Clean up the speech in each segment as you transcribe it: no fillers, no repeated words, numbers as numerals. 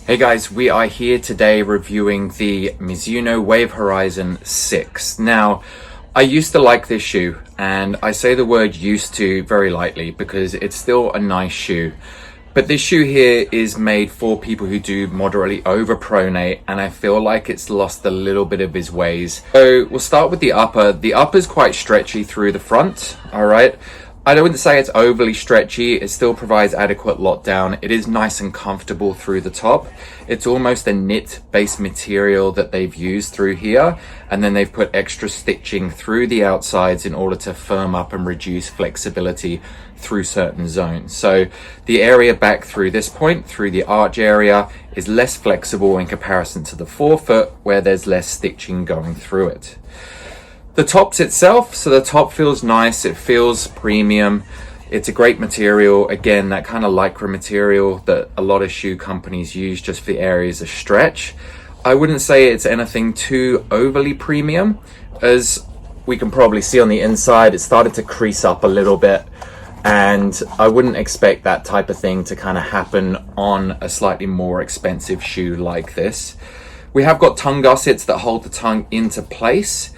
Hey guys, we are here today reviewing the Mizuno Horizon 6. Now, I used to like this shoe, and I say the word used to very lightly because it's still a nice shoe. But this shoe here is made for people who do moderately overpronate, and I feel like it's lost a little bit of his ways. So we'll start with the upper. The upper is quite stretchy through the front, all right? I wouldn't say it's overly stretchy. It still provides adequate lockdown. It is nice and comfortable through the top. It's almost a knit-based material that they've used through here, and then they've put extra stitching through the outsides in order to firm up and reduce flexibility through certain zones. So the area back through this point, through the arch area, is less flexible in comparison to the forefoot, where there's less stitching going through it. The tops itself, so the top feels nice, it feels premium, it's a great material, again that kind of lycra material that a lot of shoe companies use just for the areas of stretch. I wouldn't say it's anything too overly premium, as we can probably see on the inside it started to crease up a little bit, and I wouldn't expect that type of thing to kind of happen on a slightly more expensive shoe like this. We have got tongue gussets that hold the tongue into place.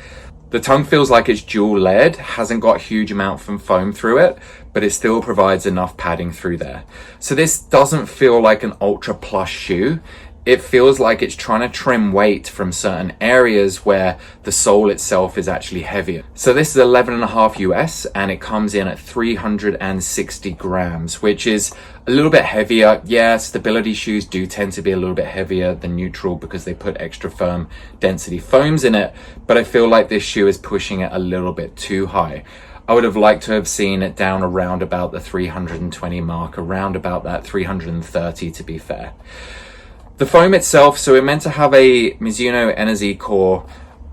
The tongue feels like it's dual layered, hasn't got a huge amount from foam through it, but it still provides enough padding through there. So this doesn't feel like an ultra plush shoe. It feels like it's trying to trim weight from certain areas where the sole itself is actually heavier. So this is 11.5 US and it comes in at 360 grams, which is a little bit heavier. Yeah, stability shoes do tend to be a little bit heavier than neutral because they put extra firm density foams in it, but I feel like this shoe is pushing it a little bit too high. I would have liked to have seen it down around about the 320 mark, around about that 330 to be fair. The foam itself, so we're meant to have a Mizuno NZ core.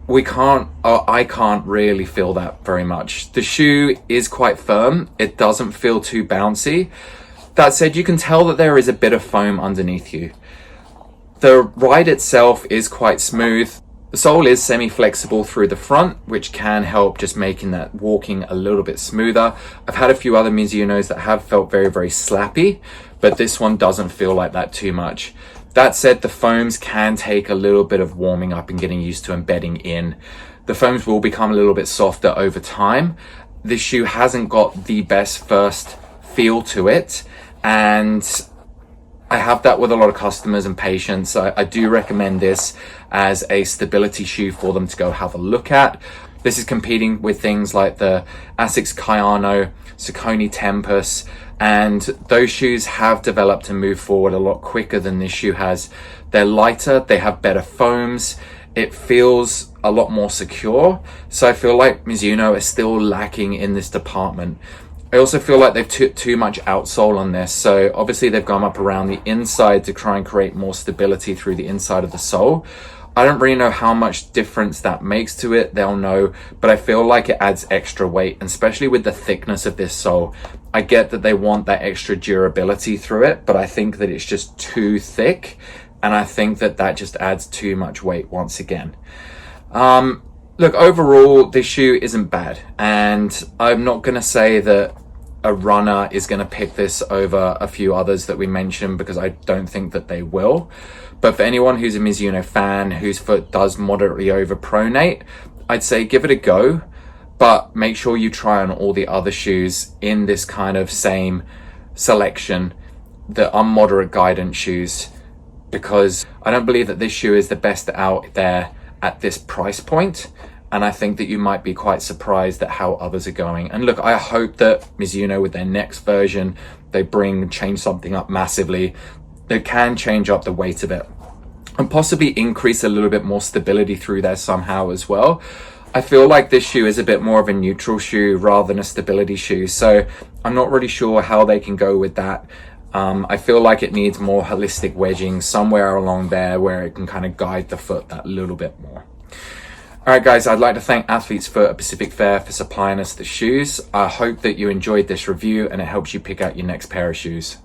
I can't really feel that very much. The shoe is quite firm. It doesn't feel too bouncy. That said, you can tell that there is a bit of foam underneath you. The ride itself is quite smooth. The sole is semi-flexible through the front, which can help just making that walking a little bit smoother. I've had a few other Mizunos that have felt very, very slappy, but this one doesn't feel like that too much. That said, the foams can take a little bit of warming up and getting used to embedding in. The foams will become a little bit softer over time. This shoe hasn't got the best first feel to it, and I have that with a lot of customers and patients. I do recommend this as a stability shoe for them to go have a look at. This is competing with things like the Asics Kayano, Saucony Tempus, and those shoes have developed and moved forward a lot quicker than this shoe has. They're lighter, they have better foams, it feels a lot more secure. So I feel like Mizuno is still lacking in this department. I also feel like they've took too much outsole on this. So obviously they've gone up around the inside to try and create more stability through the inside of the sole. I don't really know how much difference that makes to it, they'll know, but I feel like it adds extra weight, and especially with the thickness of this sole. I get that they want that extra durability through it, but I think that it's just too thick, and I think that that just adds too much weight once again. Look, overall, this shoe isn't bad, and I'm not going to say that a runner is going to pick this over a few others that we mentioned, because I don't think that they will. But for anyone who's a Mizuno fan whose foot does moderately overpronate, I'd say give it a go, but make sure you try on all the other shoes in this kind of same selection that are moderate guidance shoes, because I don't believe that this shoe is the best out there at this price point. And I think that you might be quite surprised at how others are going. And look, I hope that Mizuno with their next version, they change something up massively. They can change up the weight a bit and possibly increase a little bit more stability through there somehow as well. I feel like this shoe is a bit more of a neutral shoe rather than a stability shoe. So I'm not really sure how they can go with that. I feel like it needs more holistic wedging somewhere along there where it can kind of guide the foot that little bit more. Alright guys, I'd like to thank Athlete's Foot at Pacific Fair for supplying us the shoes. I hope that you enjoyed this review and it helps you pick out your next pair of shoes.